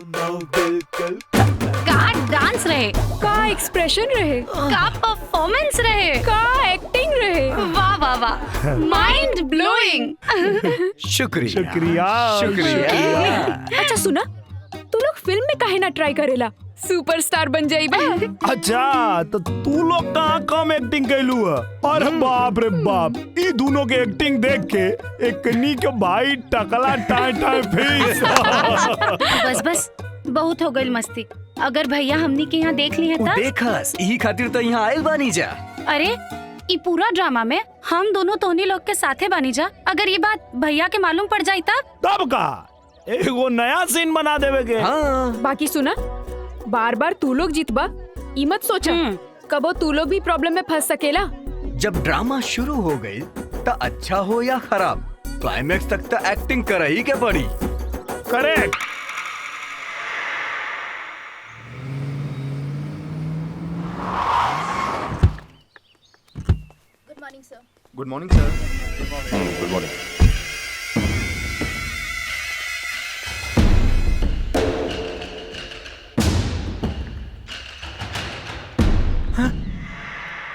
बिल्कुल। का डांस रहे, का एक्सप्रेशन रहे, का परफॉर्मेंस रहे, का एक्टिंग रहे। वाह वाह वाह, माइंड ब्लोइंग। शुक्रिया शुक्रिया शुक्रिया। अच्छा सुना, तू लोग फिल्म में काहे ना ट्राई करेला, सुपरस्टार बन जाइबा। अच्छा तो तू लोग कहाँ कम एक्टिंग कैलू है? अरे बाप रे बाप, ई दोनों के एक्टिंग देख के एक के भाई टकला टाए टाए फेस। बस बस, बहुत हो गई मस्ती। अगर भैया हमनी के यहाँ देख ली है तब? देखस यही खातिर तो यहाँ आयल बानी जा। अरे ये पूरा ड्रामा में हम दोनों तोहनी लोग के साथे बनी जा। अगर ये बात भैया के मालूम पड़ जाई तब का एगो नया सीन बना देवे के। हाँ बाकी सुना, बार बार तू लोग जीतबा ई मत सोचा, कबो तू लोग भी प्रॉब्लम में फंस सकेला। जब ड्रामा शुरू हो गई तो अच्छा हो या खराब, क्लाइमेक्स तक तो एक्टिंग कर ही के पड़ी। Correct. Good morning sir. Good morning.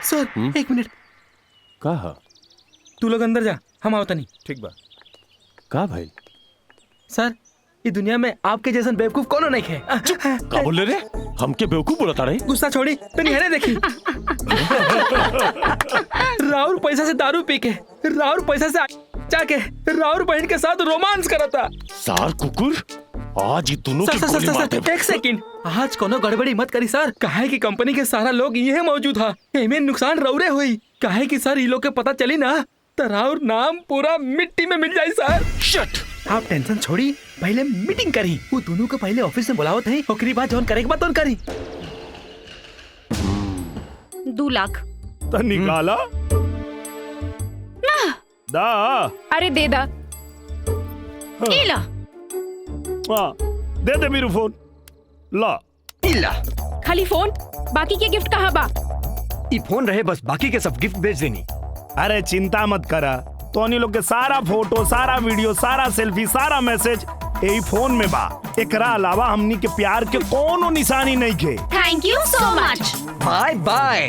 Sir एक मिनट, कहा तू लोग अंदर जा, हम आओ तनी। ठीक बा। का भाई? सर ये दुनिया में आपके जैसन बेवकूफ कौन नहीं है। का बोले रे? हमके बेवकूफ बोलता रहे? गुस्सा छोड़ी तनी है देखी। राउर पैसा से दारू पी के, राउर पैसा से जाके राउर बहन के साथ रोमांस करता। सार कुकुर, आज ये दोनों की सर, गोली सर, मार सर, दे। एक सेकंड, आज कोनो गड़बड़ी मत करी सर। काहे की कंपनी के सारा लोग ये मौजूद था, एमे नुकसान रौरे हुई। काहे की सर ये लोग के पता चली ना तो राउर नाम पूरा मिट्टी में मिल जाए सर। शट। आप टेंशन छोड़ी, पहले मीटिंग करी। वो दोनों को पहले ऑफिस में बुलावत है, ओकरी बात जौन करे के बात करी। 2 लाख। तो निकाला दा। अरे दे दा। ये ला। हाँ, दे दे मेरू फोन। ला इला खाली फोन, बाकी के गिफ्ट कहाँ बा? ई फोन रहे बस, बाकी के सब गिफ्ट भेज देनी। अरे चिंता मत करा, तोनी लोग के सारा फोटो, सारा वीडियो, सारा सेल्फी, सारा मैसेज यही फोन में बा। एकरा अलावा हमनी के प्यार के कोनो निशानी नहीं के। Thank you so much. Bye bye.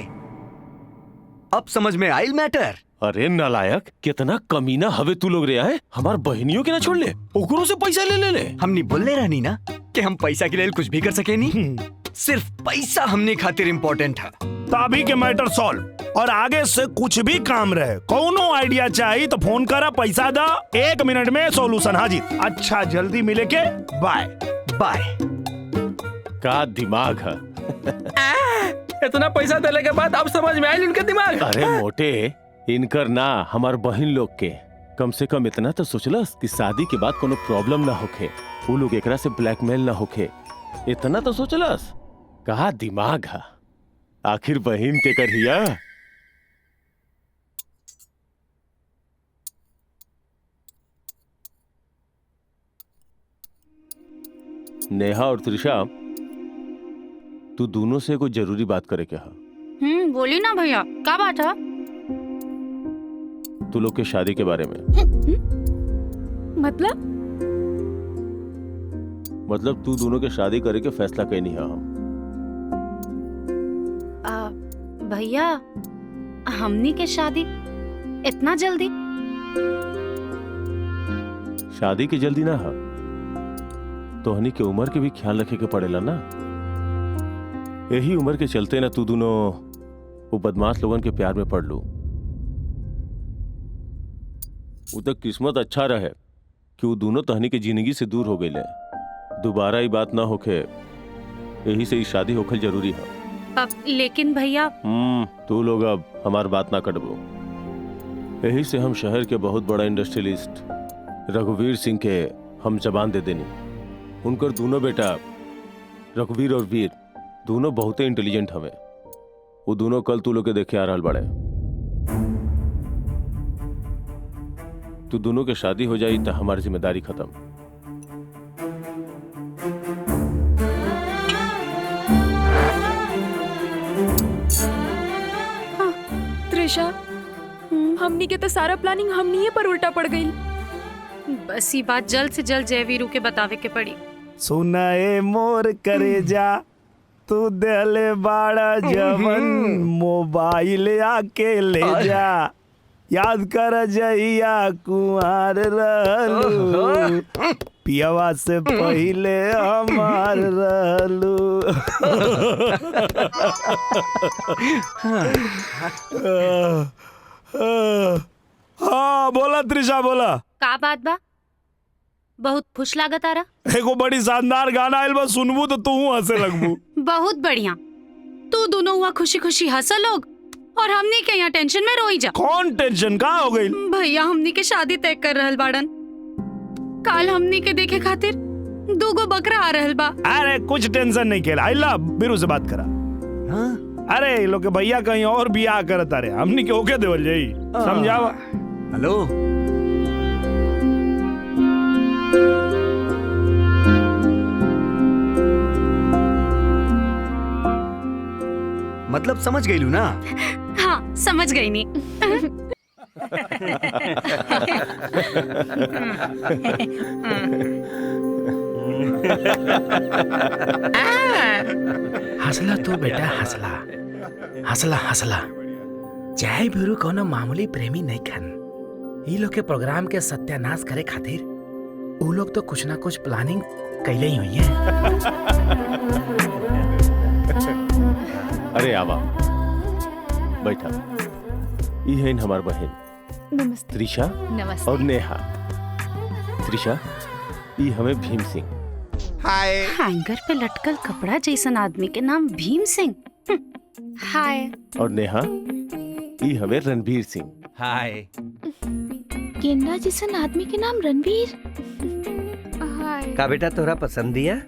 अब समझ में आयल मैटर। अरे नालायक, कितना कमीना हवे तू लोग रे है। हमार बहनियों के ना छोड़ ले, ओकरों से पैसा ले ले। हमनी बोलने रहनी ना कि हम पैसा के लिए कुछ भी कर सके नहीं। सिर्फ पैसा हमने खातिर इम्पोर्टेंट है। तभी के मैटर सॉल्व, और आगे से कुछ भी काम रहे, कोनो आइडिया चाहिए तो फोन करा, पैसा दा, 1 मिनट में सॉल्यूशन हाजिर। अच्छा जल्दी मिले के, बाय बाय। का दिमाग है। इतना पैसा देने के बाद अब समझ में आयल उनके दिमाग। अरे मोटे, इनकर ना हमार बहन लोग के कम से कम इतना तो सोचलस कि शादी के बाद कोनो प्रॉब्लम ना होखे, वो लोग एकरा से ब्लैकमेल ना होखे, इतना तो सोचलस। कहा दिमाग है। आखिर बहन के करिया। नेहा और त्रिशा, तू दोनों से कोई जरूरी बात करे क्या? बोली ना भैया, क्या बात है? तू लोग के शादी के बारे में। मतलब तू दोनों के शादी करे के फैसला कहीं नहीं है हम। भैया हमनी के शादी इतना जल्दी? शादी की जल्दी ना है, तोहनी के उम्र के भी ख्याल रखे के पड़ेला ना। यही उम्र के चलते ना तू दोनों वो बदमाश लोगन के प्यार में पड़ लू। वो तो किस्मत अच्छा रहे कि वो दोनों तहनी के जिंदगी से दूर हो गए। दोबारा ये बात ना होके, यही से ही शादी होखल जरूरी है। अब लेकिन भैया। तू लोग अब हमार बात ना कटबो। यही से हम शहर के बहुत बड़ा इंडस्ट्रियलिस्ट रघुवीर सिंह के हम जबान दे देनी। उनकर दोनों बेटा रघुवीर और वीर दोनों बहुत इंटेलिजेंट हवे। वो दोनों कल तू लोग के देखे आ रहल बड़े। तू दोनों के शादी हो जाई तो हमारी जिम्मेदारी खत्म। हाँ, त्रिशा, हमनी के तो सारा प्लानिंग हमनी पर उल्टा पड़ गई। बस ये बात जल्द से जल्द जयवीरू के बतावे के पड़ी। सुनाए मोर करे जा तू देले बाड़ा जवन मोबाइल आके ले जा याद कर जइया कुंवार रहलू पियावा से पहले हमार रहलू। हाँ बोला त्रिशा बोला। का बात बा? बहुत खुश लागत आ रहा। एगो बड़ी शानदार गाना आइल बा सुनबू तो तू हंसे लगबू। बहुत बढ़िया। तू दोनों हुआ खुशी खुशी हंसा लोग और हमनी के यहाँ टेंशन में रोई जा। कौन टेंशन का हो गई? भैया हमनी के शादी तय कर रहल बाड़न। काल हमनी के देखे खातिर 2 गो बकरा आ रहल बा। अरे कुछ टेंशन नहीं केला। आइला बीरू से बात करा। हाँ? अरे ये लोग के भैया कहीं और बियाह करत अरे हमनी के ओके देवल जाई। समझावा। हेलो मतलब समझ गई लू ना? हाँ समझ गई नी। हंसला तो बेटा हंसला हंसला हंसला चाहे बिरू कोनो मामूली प्रेमी नहीं खन। ये लोग के प्रोग्राम के सत्यानाश करे खातिर वो लोग तो कुछ ना कुछ प्लानिंग कैले ही हुई है। अरे आवा बैठा। ई है हमार बहन नमस्ते। त्रिशा नमस्ते। और नेहा। त्रिशा ई हमें भीम सिंह। हाय। हैंगर पे लटकल कपड़ा जैसन आदमी के नाम भीम सिंह। हाय। और नेहा ई हमें रणबीर सिंह। हाय। गेंडा जैसन आदमी के नाम रणवीर। हाय। का बेटा तोरा पसंद दिया?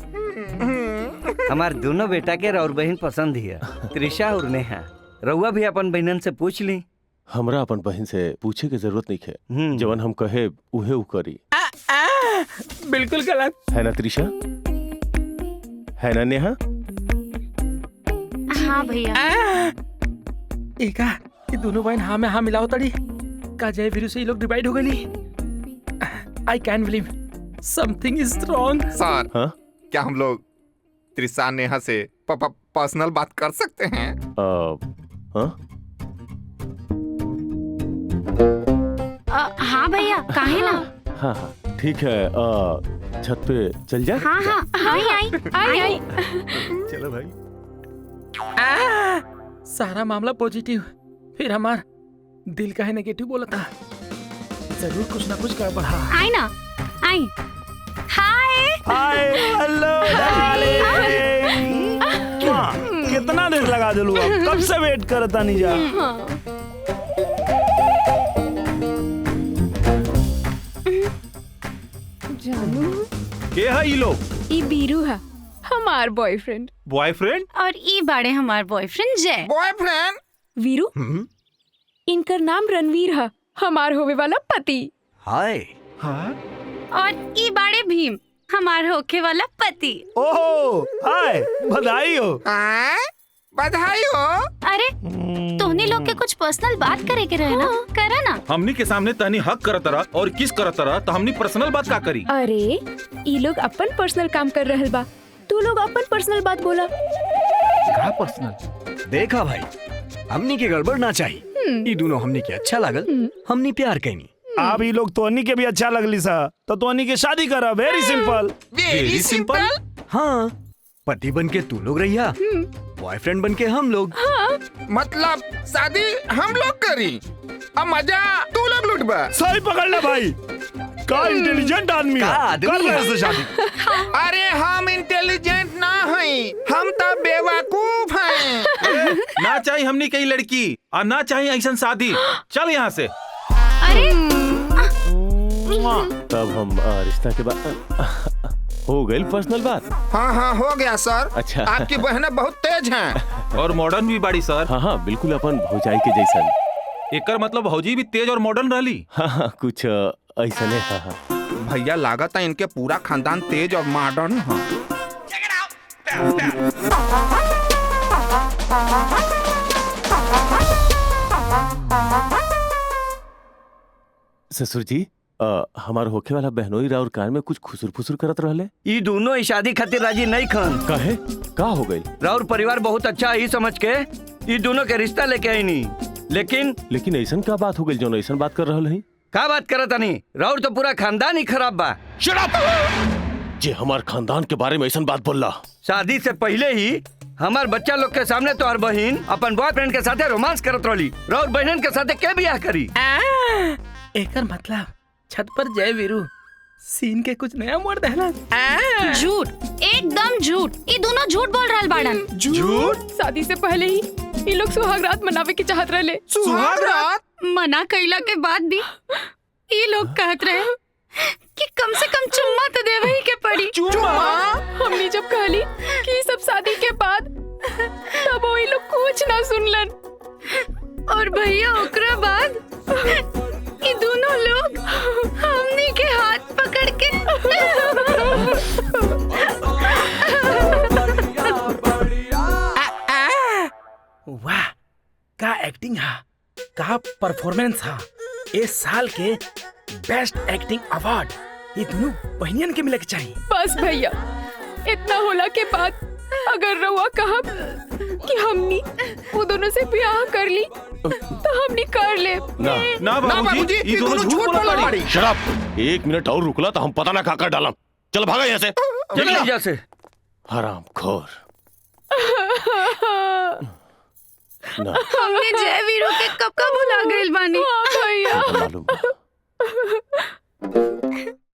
हमार दोनों बेटा के और बहन पसंद दिया, त्रिशा और नेहा। रउआ भी अपन बहनन से पूछ ली। हमरा अपन बहन से पूछे के जरूरत नहीं है। जवन हम कहे उहे उ करी। बिल्कुल गलत है ना त्रिशा? है ना नेहा? हाँ भैया। एका ये दोनों बहन हाँ में हाँ मिलाओ तड़ी का जय वीरू से ये लोग डिवाइड हो गई। I can believe something is wrong. Sir हाँ? क्या हम लोग त्रिशा नेहा से पर्सनल बात कर सकते हैं? हाँ? हाँ भैया काहे ना। हाँ हाँ ठीक है। छत पे चल जा। हाँ हाँ आई आई। चलो भाई। सारा मामला पॉजिटिव फिर हमार दिल का है नेगेटिव बोला था। जरूर कुछ ना कुछ गड़बड़ है। आई ना आई। हाय हाय हेलो कितना देर लगा दिलू अब कब से वेट करता नहीं जा। जानू के है ये लोग? ई बीरू है हमार बॉयफ्रेंड। बॉयफ्रेंड? और ई बाड़े हमार बॉयफ्रेंड जय। बॉयफ्रेंड? वीरू इनकर नाम रणवीर है हमार होवे वाला पति। हाय। और ई बाड़े भीम हमार होके वाला पति। ओहो हाय बधाई हो। बधाई हो। अरे तोहनी लोग के कुछ पर्सनल बात करे के रहे ना, करा ना। हमनी के सामने तनी हक करत रहा और किस करत रहा तो हमनी पर्सनल बात का करी। अरे ई लोग अपन पर्सनल काम कर रहल बा, तू लोग अपन पर्सनल बात बोला। का पर्सनल? देखा भाई हमनी के गड़बड़ ना चाहिए। ये दोनों हमनी के अच्छा लागल, हमनी प्यार कैनी। अब ये लोग तोनी के भी अच्छा लगली सा तो तोनी के शादी करा। Very simple. Very simple. हाँ पति बन के तू लोग रहिया, बॉयफ्रेंड बन के हम लोग। मतलब शादी हम लोग करी अब मजा तू लोग लुटबा। सही पकड़ ले भाई। का इंटेलिजेंट आदमी का है। आदमी कर ले है। इससे शादी। अरे हम इंटेलिजेंट ना हैं, हम तो बेवकूफ हैं। ना चाहिए हमनी कई लड़की और ना चाहिए ऐसा शादी। चल यहाँ से। अरे तब हम रिश्ता के बाद हो गई पर्सनल बात। हाँ हाँ हो गया सर। अच्छा। आपकी बहनें बहुत तेज हैं। और मॉडर्न भी बाड़ी सर। हाँ हाँ बिल्कुल अपन भौजाई के जैसा। एकर मतलब भौजी भी तेज और मॉडर्न रहली। हाँ हाँ कुछ ऐसा नहीं। हाँ हाँ भैया लागत है इनके पूरा खानदान तेज और मॉडर्न है। ससुर जी हमार होखे वाला बहनोई राउर कान में कुछ खुसुर फुसुर करत रहले। ई दोनों ई शादी खातिर राजी नहीं खन। काहे का हो गई? राउर परिवार बहुत अच्छा ही समझ के ई दोनों के रिश्ता लेके आई नी। लेकिन ऐसन का बात हो गई जो ऐसन बात कर रहल है? का बात करत नहीं? राउर तो पूरा खानदान ही खराब बा। Shut up! जे हमार खानदान के बारे में ऐसन बात बोलला। शादी से पहले ही हमार बच्चा लोग के सामने तो हर बहन अपन बॉयफ्रेंड के साथे रोमांस करत रही। राउर बहनन के साथे के बियाह करी? एकर मतलब छत पर जय वीरू सीन के कुछ नया मोड़ देला। झूठ, एकदम झूठ। ये दोनों झूठ बोल रहल बाड़न। झूठ? शादी से पहले ही ये लोग सुहाग रात मनावे की चाहत रहे। सुहाग रात? मना कइला के बाद भी ये लोग कहत रहे कि कम से कम चुम्मा तो देवे ही के पड़ी। चुम्मा? हमने जब कहली कि ये सब शादी के बाद, तब वो ये लोग कुछ ना सुनलन। और भैया ओकरा बाद ये दोनों लोग हमने के हाथ पकड़ के वाह, का एक्टिंग हा, का परफॉर्मेंस हा। इस साल के बेस्ट एक्टिंग अवार्ड ये दोनों बहनियन के मिले के चाहिए। बस भैया, इतना होला के बाद अगर रउआ कहब कि हमनी वो दोनों से ब्याह कर ली तो हमनी कर ले। ना बाबूजी, ये दोनों झूठ बोला बाड़ी। Shut up! 1 मिनट और रुकला तो हम पता ना का कर डालम। चल भागा यहाँ से। चल यहाँ से। हरामखोर। ना हमने जय वीरू के कब भुला गइल बानी। हाँ भैया। मालूम।